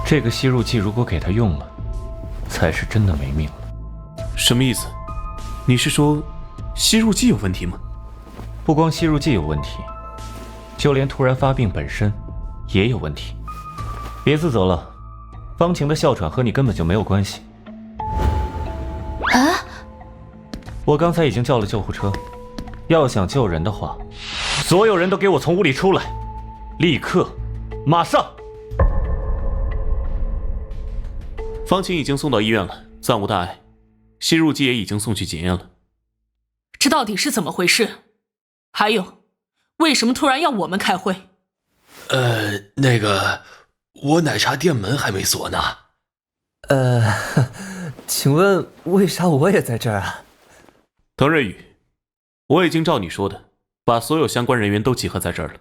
这个吸入剂如果给他用了，才是真的没命了。什么意思？你是说吸入剂有问题吗？不光吸入剂有问题，就连突然发病本身也有问题。别自责了，方晴的哮喘和你根本就没有关系。啊！我刚才已经叫了救护车，要想救人的话，所有人都给我从屋里出来，立刻，马上！方晴已经送到医院了，暂无大碍，吸入剂也已经送去检验了。这到底是怎么回事？还有，为什么突然要我们开会？那个，我奶茶店门还没锁呢。请问为啥我也在这儿啊？滕瑞宇，我已经照你说的，把所有相关人员都集合在这儿了。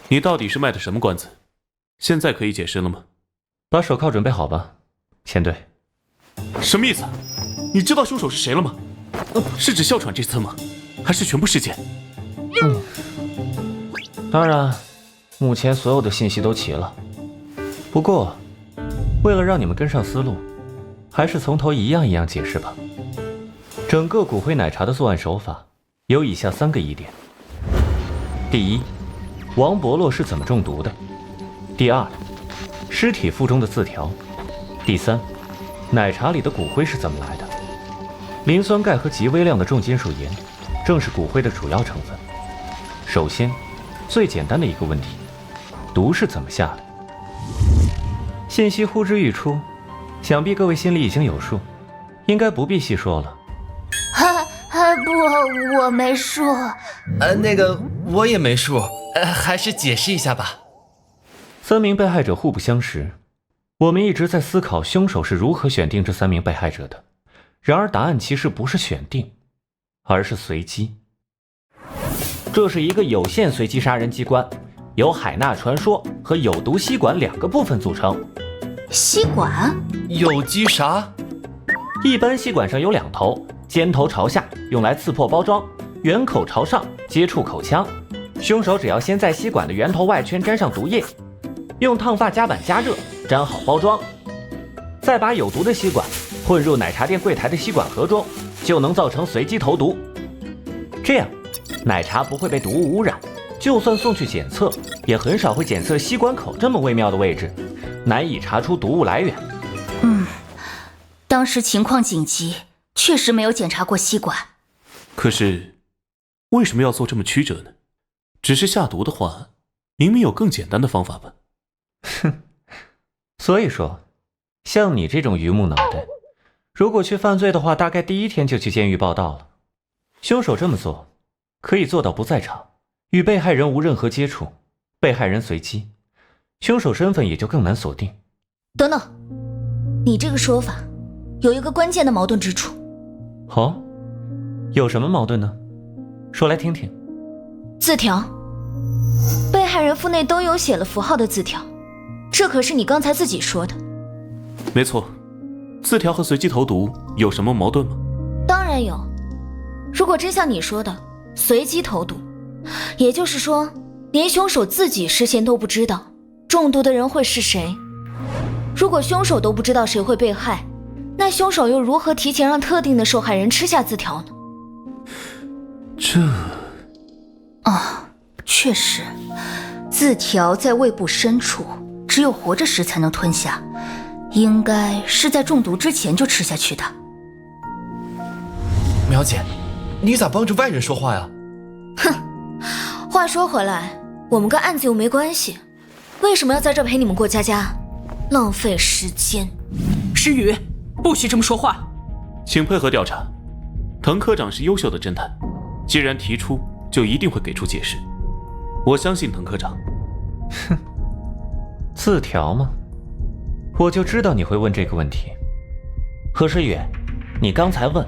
你到底是卖的什么关子？现在可以解释了吗？把手铐准备好吧，前队。什么意思？你知道凶手是谁了吗？是指哮喘这次吗？还是全部事件？当然，目前所有的信息都齐了。不过，为了让你们跟上思路，还是从头一样一样解释吧。整个骨灰奶茶的作案手法有以下3个疑点：第一，王伯洛是怎么中毒的；第二，尸体腹中的字条；第三，奶茶里的骨灰是怎么来的。磷酸钙和极微量的重金属盐正是骨灰的主要成分。首先，最简单的一个问题，毒是怎么下的？信息呼之欲出，想必各位心里已经有数，应该不必细说了。不，我没数。那个我也没数，还是解释一下吧。3名被害者互不相识，我们一直在思考凶手是如何选定这3名被害者的。然而答案其实不是选定，而是随机。这是一个有限随机杀人机关，由海纳传说和有毒吸管2个部分组成。吸管？有机啥？一般吸管上有2头，尖头朝下，用来刺破包装；圆口朝上，接触口腔。凶手只要先在吸管的圆头外圈沾上毒液，用烫发夹板加热，粘好包装，再把有毒的吸管混入奶茶店柜台的吸管盒中，就能造成随机投毒。这样，奶茶不会被毒物污染，就算送去检测，也很少会检测吸管口这么微妙的位置，难以查出毒物来源。当时情况紧急，确实没有检查过吸管。可是，为什么要做这么曲折呢？只是下毒的话，明明有更简单的方法吧？哼，所以说，像你这种榆木脑袋，如果去犯罪的话，大概第1天就去监狱报到了。凶手这么做，可以做到不在场，与被害人无任何接触，被害人随机，凶手身份也就更难锁定。等等，你这个说法有一个关键的矛盾之处。有什么矛盾呢？说来听听。字条，被害人腹内都有写了符号的字条，这可是你刚才自己说的。没错，字条和随机投毒有什么矛盾吗？当然有。如果真像你说的随机投毒，也就是说连凶手自己事先都不知道中毒的人会是谁。如果凶手都不知道谁会被害，那凶手又如何提前让特定的受害人吃下字条呢？确实，字条在胃部深处，只有活着时才能吞下，应该是在中毒之前就吃下去的。苗姐，你咋帮着外人说话呀？话说回来，我们跟案子又没关系，为什么要在这陪你们过家家？浪费时间。诗雨，不许这么说话。请配合调查。滕科长是优秀的侦探，既然提出，就一定会给出解释。我相信滕科长。字条吗？我就知道你会问这个问题。何诗雨，你刚才问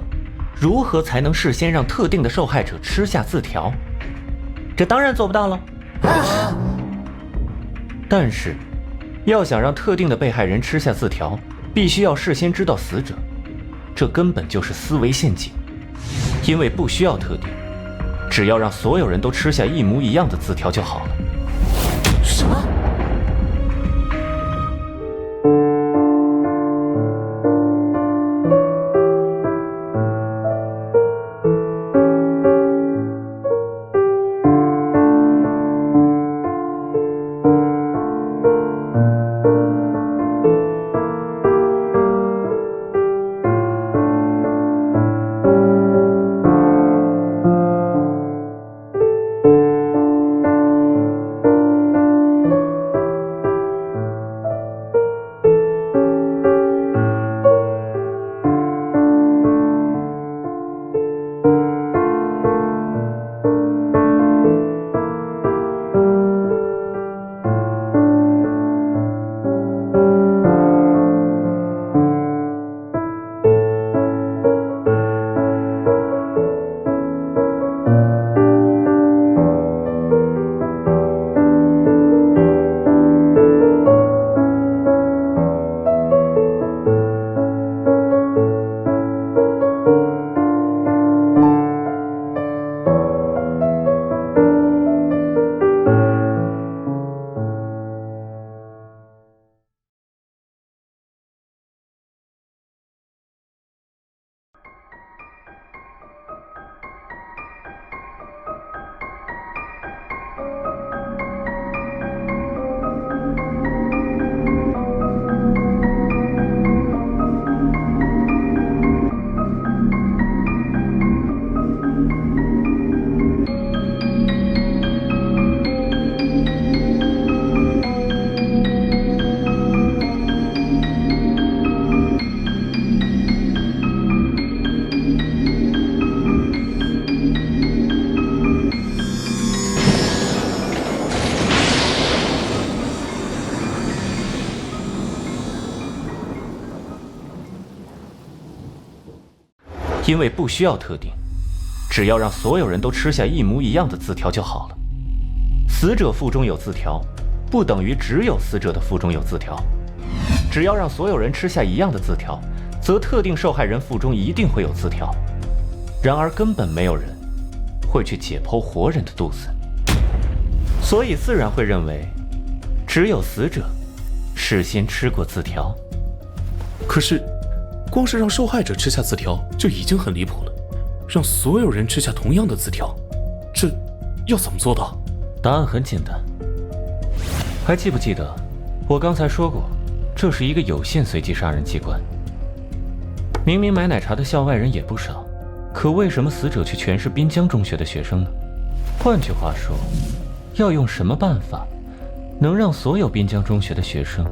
如何才能事先让特定的受害者吃下字条，这当然做不到了。但是要想让特定的被害人吃下字条，必须要事先知道死者，这根本就是思维陷阱。因为不需要特定，只要让所有人都吃下一模一样的字条就好了。什么？因为不需要特定，只要让所有人都吃下一模一样的字条就好了。死者腹中有字条，不等于只有死者的腹中有字条。只要让所有人吃下一样的字条，则特定受害人腹中一定会有字条。然而根本没有人会去解剖活人的肚子，所以自然会认为只有死者事先吃过字条。可是，光是让受害者吃下字条就已经很离谱了，让所有人吃下同样的字条，这要怎么做到？答案很简单，还记不记得我刚才说过，这是一个有限随机杀人机关。明明买奶茶的校外人也不少，可为什么死者却全是滨江中学的学生呢？换句话说，要用什么办法能让所有滨江中学的学生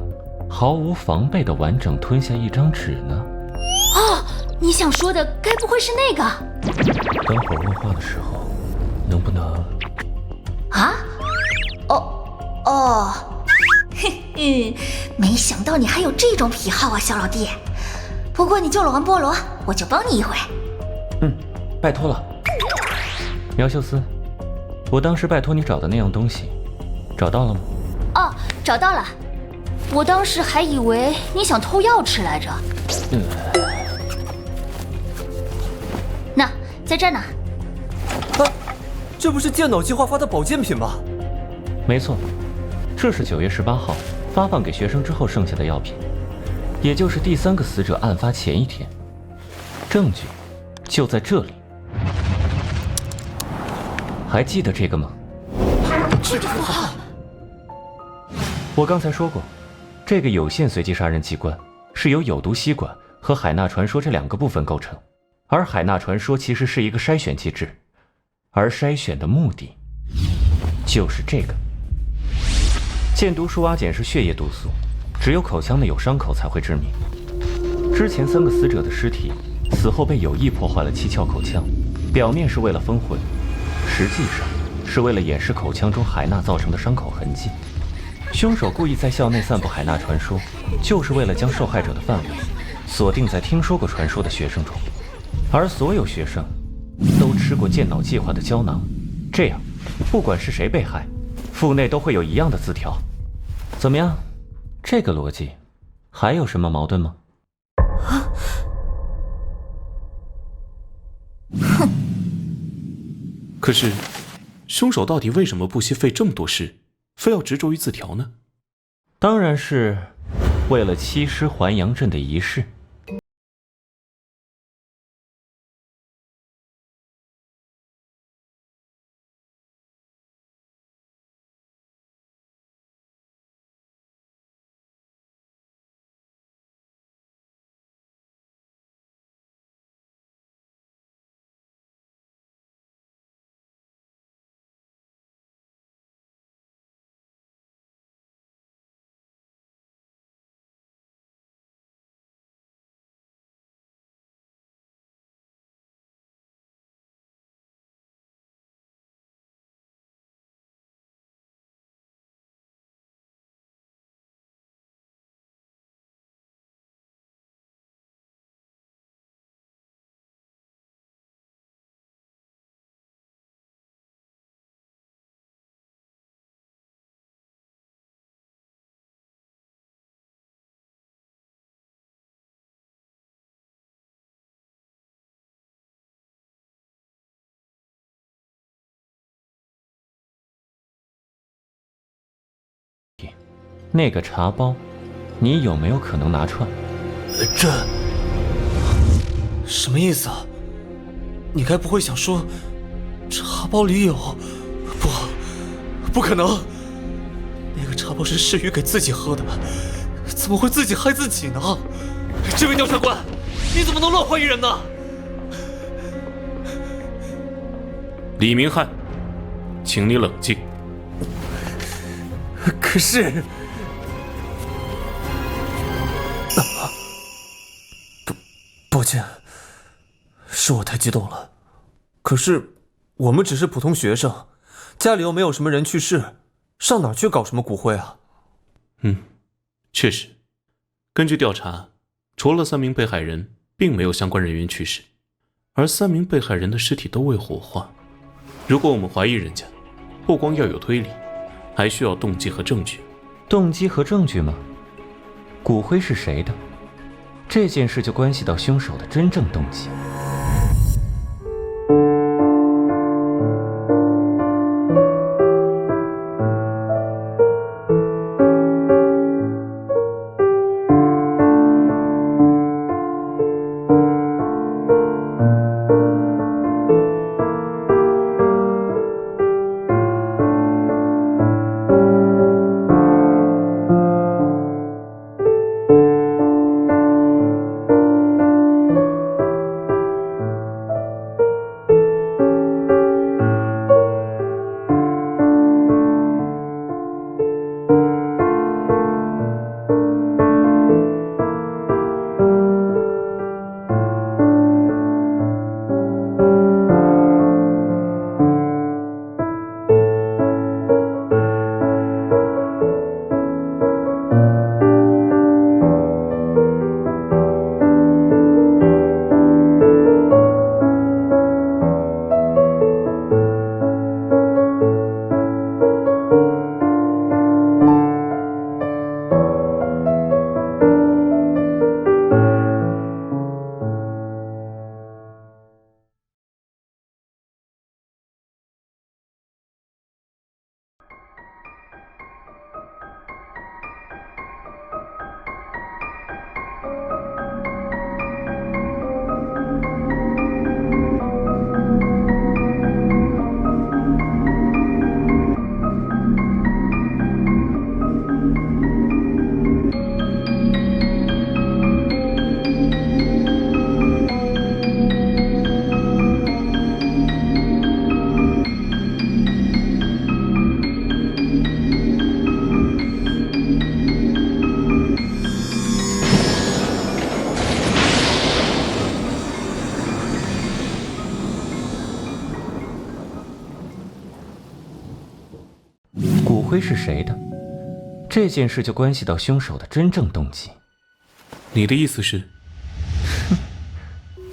毫无防备地完整吞下一张纸呢？哦，你想说的该不会是那个？等会儿问话的时候，能不能……啊？哦，嘿嘿，没想到你还有这种癖好啊，小老弟。不过你救了王菠萝，我就帮你一回。拜托了。苗秀斯，我当时拜托你找的那样东西，找到了吗？哦，找到了。我当时还以为你想偷药吃来着。那，在这呢。啊，这不是健脑计划发的保健品吗？没错，这是9月18号发放给学生之后剩下的药品，也就是第3个死者案发前一天。证据就在这里。还记得这个吗？这个符号。我刚才说过，这个有限随机杀人机关是由有毒吸管和海纳传说这2个部分构成，而海纳传说其实是一个筛选机制，而筛选的目的就是这个。箭毒舒阿碱是血液毒素，只有口腔内有伤口才会致命。之前3个死者的尸体死后被有意破坏了七窍口腔，表面是为了封魂，实际上是为了掩饰口腔中海纳造成的伤口痕迹。凶手故意在校内散布海纳传说，就是为了将受害者的范围锁定在听说过传说的学生中，而所有学生都吃过健脑计划的胶囊，这样不管是谁被害，腹内都会有一样的字条。怎么样？这个逻辑还有什么矛盾吗？可是，凶手到底为什么不惜费这么多事，非要执着于字条呢？当然是为了七尸还阳阵的仪式。那个茶包，你有没有可能拿串？这什么意思啊？你该不会想说茶包里有……不可能！那个茶包是世宇给自己喝的，怎么会自己害自己呢？这位调查官，你怎么能乱怀疑人呢？李明翰，请你冷静。可是……抱歉，是我太激动了。可是我们只是普通学生，家里又没有什么人去世，上哪儿去搞什么骨灰啊？确实，根据调查，除了3名被害人，并没有相关人员去世。而3名被害人的尸体都未火化。如果我们怀疑人家，不光要有推理，还需要动机和证据。动机和证据吗？骨灰是谁的？这件事就关系到凶手的真正动机。骨灰是谁的？这件事就关系到凶手的真正动机。你的意思是？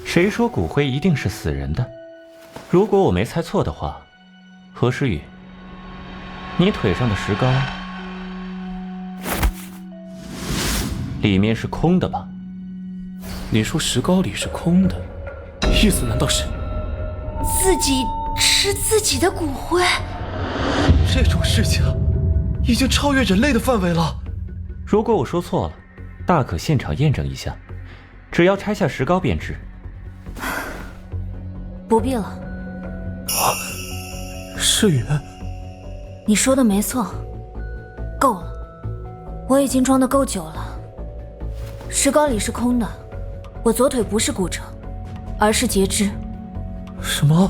谁说骨灰一定是死人的？如果我没猜错的话，何诗雨，你腿上的石膏里面是空的吧？你说石膏里是空的，意思难道是自己吃自己的骨灰？这种事情已经超越人类的范围了。如果我说错了，大可现场验证一下，只要拆下石膏便知。不必了。诗雨，你说的没错，够了，我已经装得够久了。石膏里是空的，我左腿不是骨折，而是截肢。什么？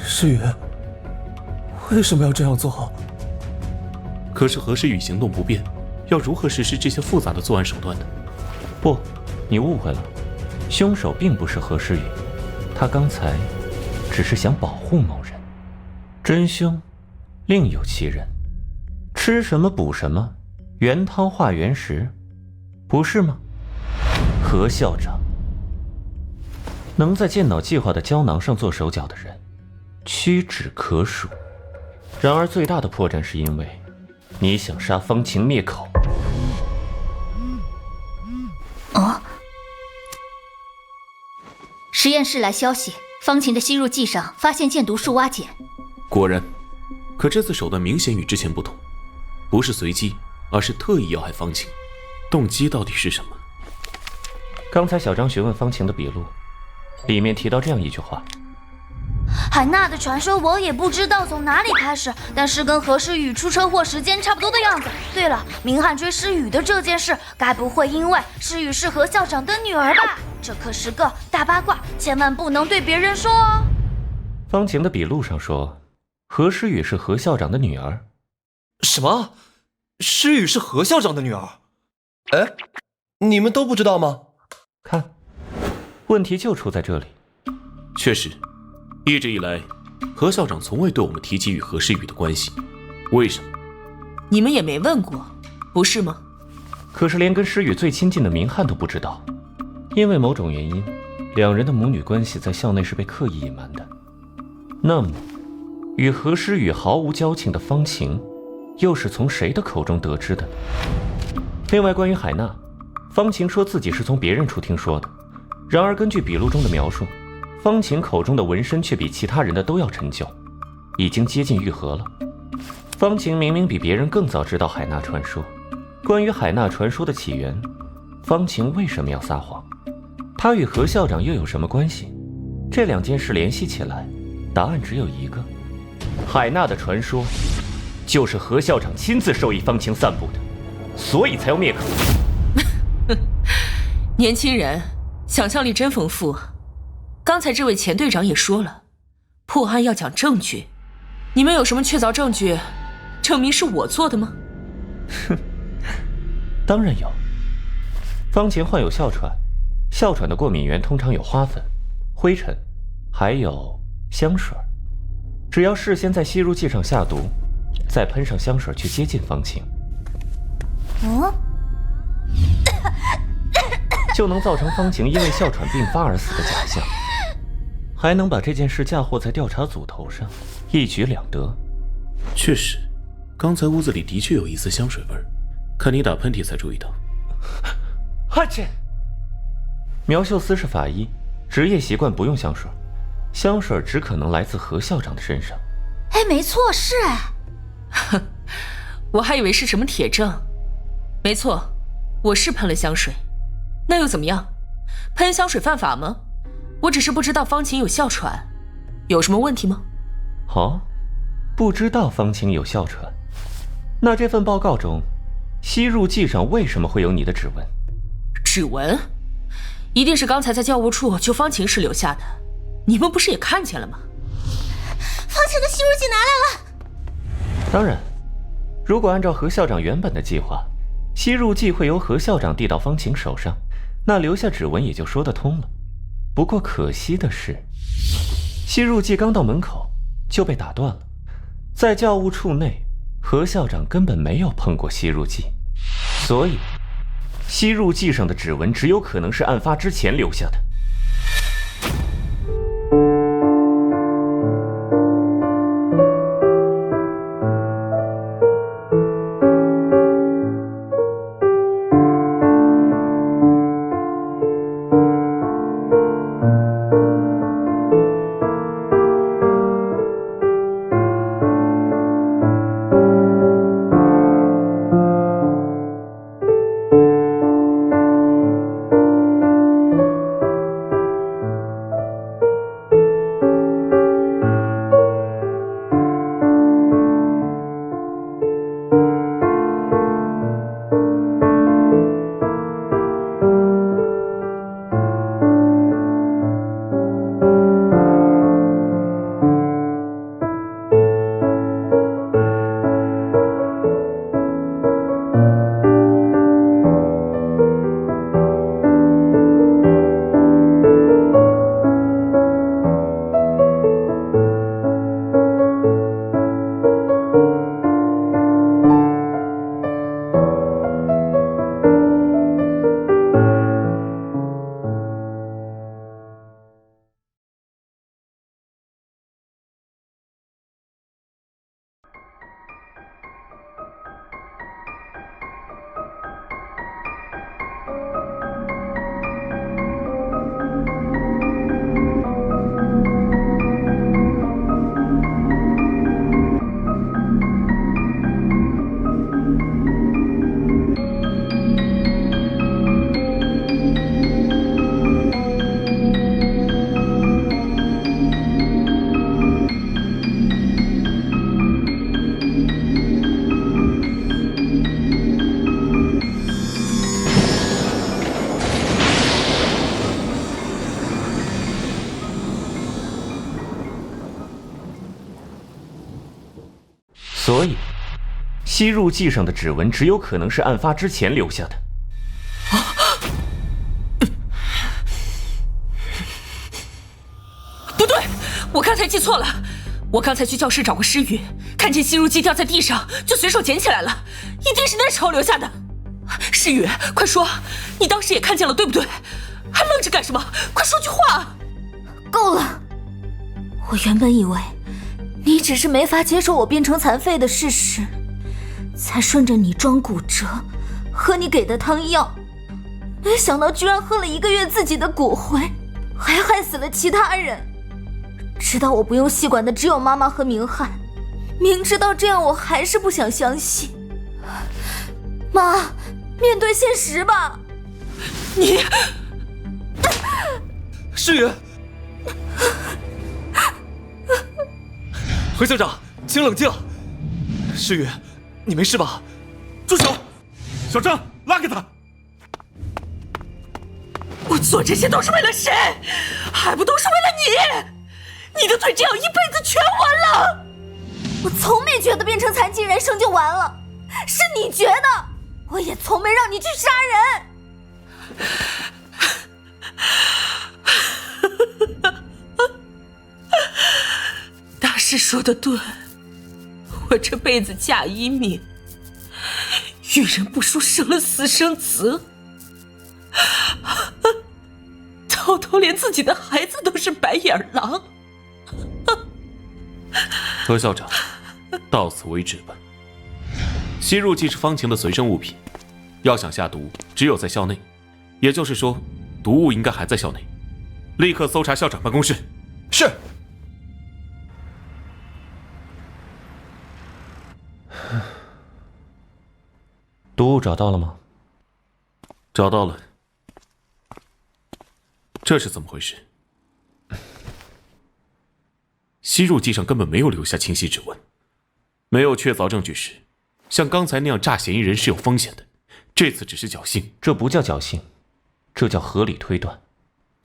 诗雨，为什么要这样做？可是何诗雨行动不便，要如何实施这些复杂的作案手段呢？不，你误会了，凶手并不是何诗雨，他刚才只是想保护某人，真凶另有其人。吃什么补什么，原汤化原食，不是吗？何校长，能在健脑计划的胶囊上做手脚的人，屈指可数。然而最大的破绽是因为你想杀方晴灭口。实验室来消息，方晴的吸入剂上发现箭毒树蛙碱。果然，可这次手段明显与之前不同，不是随机，而是特意要害方晴。动机到底是什么？刚才小张询问方晴的笔录，里面提到这样一句话：海娜的传说我也不知道从哪里开始，但是跟何诗雨出车祸时间差不多的样子。对了，明翰追诗雨的这件事，该不会因为诗雨是何校长的女儿吧？这可是个大八卦，千万不能对别人说哦。方晴的笔录上说，何诗雨是何校长的女儿。什么？诗雨是何校长的女儿？哎，你们都不知道吗？看，问题就出在这里。确实，一直以来，何校长从未对我们提及与何诗雨的关系，为什么？你们也没问过，不是吗？可是连跟诗雨最亲近的明翰都不知道，因为某种原因，两人的母女关系在校内是被刻意隐瞒的。那么，与何诗雨毫无交情的方晴，又是从谁的口中得知的呢？另外，关于海娜，方晴说自己是从别人处听说的。然而，根据笔录中的描述，方晴口中的纹身却比其他人的都要陈旧，已经接近愈合了。方晴明明比别人更早知道海娜传说。关于海娜传说的起源，方晴为什么要撒谎？她与何校长又有什么关系？这两件事联系起来，答案只有一个：海娜的传说就是何校长亲自授意方晴散布的，所以才要灭口。年轻人想象力真丰富。刚才这位前队长也说了，破案要讲证据，你们有什么确凿证据证明是我做的吗？哼，当然有。方晴患有哮喘，哮喘的过敏源通常有花粉、灰尘，还有香水。只要事先在吸入剂上下毒，再喷上香水去接近方晴，就能造成方晴因为哮喘病发而死的假象，还能把这件事嫁祸在调查组头上，一举两得。确实，刚才屋子里的确有一丝香水味儿，看你打喷嚏才注意到。哈切！苗秀斯是法医，职业习惯不用香水，香水只可能来自何校长的身上。哎，没错，是哎。哼，我还以为是什么铁证。没错，我是喷了香水。那又怎么样？喷香水犯法吗？我只是不知道方晴有哮喘，有什么问题吗？哦，不知道方晴有哮喘。那这份报告中，吸入剂上为什么会有你的指纹？指纹？一定是刚才在教务处救方晴时留下的。你们不是也看见了吗？方晴的吸入剂拿来了。当然，如果按照何校长原本的计划，吸入剂会由何校长递到方晴手上，那留下指纹也就说得通了。不过可惜的是，吸入剂刚到门口就被打断了。在教务处内，何校长根本没有碰过吸入剂，所以吸入剂上的指纹只有可能是案发之前留下的。所以，吸入剂上的指纹只有可能是案发之前留下的。不对，我刚才记错了。我刚才去教室找过诗雨，看见吸入剂掉在地上，就随手捡起来了，一定是那时候留下的。诗雨，快说，你当时也看见了，对不对？还愣着干什么？快说句话！够了！我原本以为你只是没法接受我变成残废的事实，才顺着你装骨折，喝你给的汤药。没想到居然喝了1个月自己的骨灰，还害死了其他人。知道我不用吸管的只有妈妈和明翰，明知道这样我还是不想相信。妈，面对现实吧。你，诗雨，何校长，请冷静。诗雨，你没事吧？住手！小张，拉开他！我做这些都是为了谁？还不都是为了你？你的腿这样一辈子全完了。我从没觉得变成残疾人生就完了，是你觉得。我也从没让你去杀人。大师说的对，我这辈子嫁一命，遇人不淑，生了私生子，到头连自己的孩子都是白眼狼。何校长，到此为止吧。吸入既是方晴的随身物品，要想下毒，只有在校内，也就是说，毒物应该还在校内。立刻搜查校长办公室。是。毒物找到了吗？找到了。这是怎么回事？吸入剂上根本没有留下清晰指纹，没有确凿证据时，像刚才那样诈嫌疑人是有风险的。这次只是侥幸。这不叫侥幸，这叫合理推断。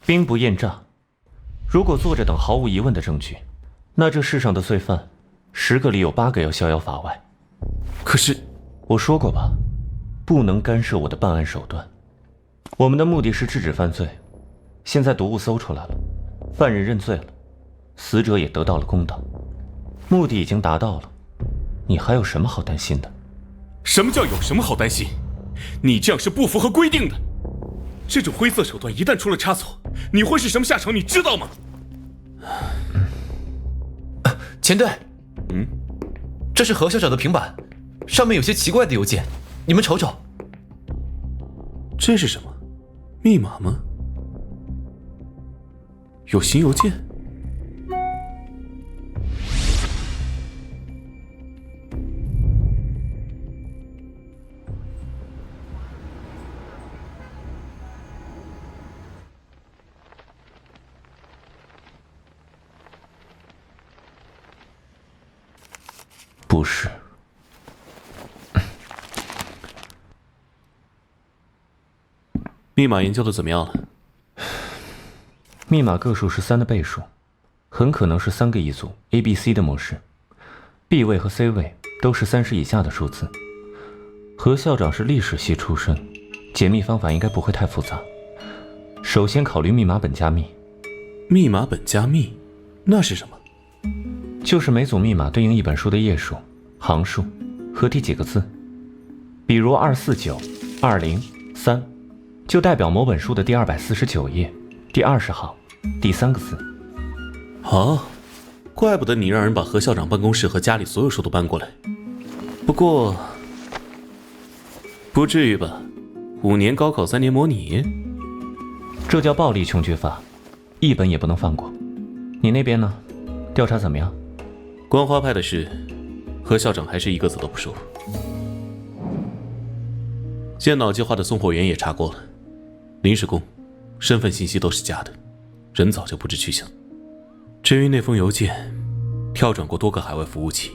兵不厌诈，如果作者等毫无疑问的证据，那这世上的罪犯10个里有8个要逍遥法外。可是我说过吧，不能干涉我的办案手段。我们的目的是制止犯罪。现在毒物搜出来了，犯人认罪了，死者也得到了公道，目的已经达到了。你还有什么好担心的？什么叫有什么好担心？你这样是不符合规定的。这种灰色手段一旦出了差错，你会是什么下场？你知道吗？前队，这是何校长的平板，上面有些奇怪的邮件，你们瞅瞅。这是什么？密码吗？有新邮件？不是。密码研究的怎么样了？密码个数是3的倍数，很可能是3个一组 ABC 的模式 ，B 位和 C 位都是30以下的数字。何校长是历史系出身，解密方法应该不会太复杂。首先考虑密码本加密。密码本加密，那是什么？就是每组密码对应一本书的页数、行数和第几个字。比如249、203，就代表某本书的第249页、第20行、第3个字。哦，怪不得你让人把何校长办公室和家里所有书都搬过来。不过，不至于吧？5年高考3年模拟，这叫暴力穷举法，一本也不能放过。你那边呢？调查怎么样？观花派的事，何校长还是一个字都不说。建脑计划的送货员也查过了，临时工，身份信息都是假的，人早就不知去向。至于那封邮件，跳转过多个海外服务器，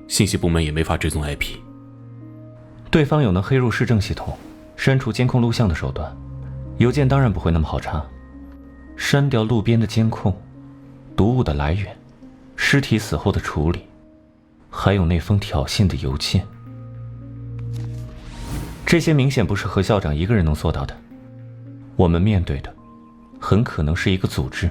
信息部门也没法追踪 IP。对方有能黑入市政系统、删除监控录像的手段，邮件当然不会那么好查。删掉路边的监控，毒物的来源，尸体死后的处理，还有那封挑衅的邮件，这些明显不是何校长一个人能做到的。我们面对的很可能是一个组织。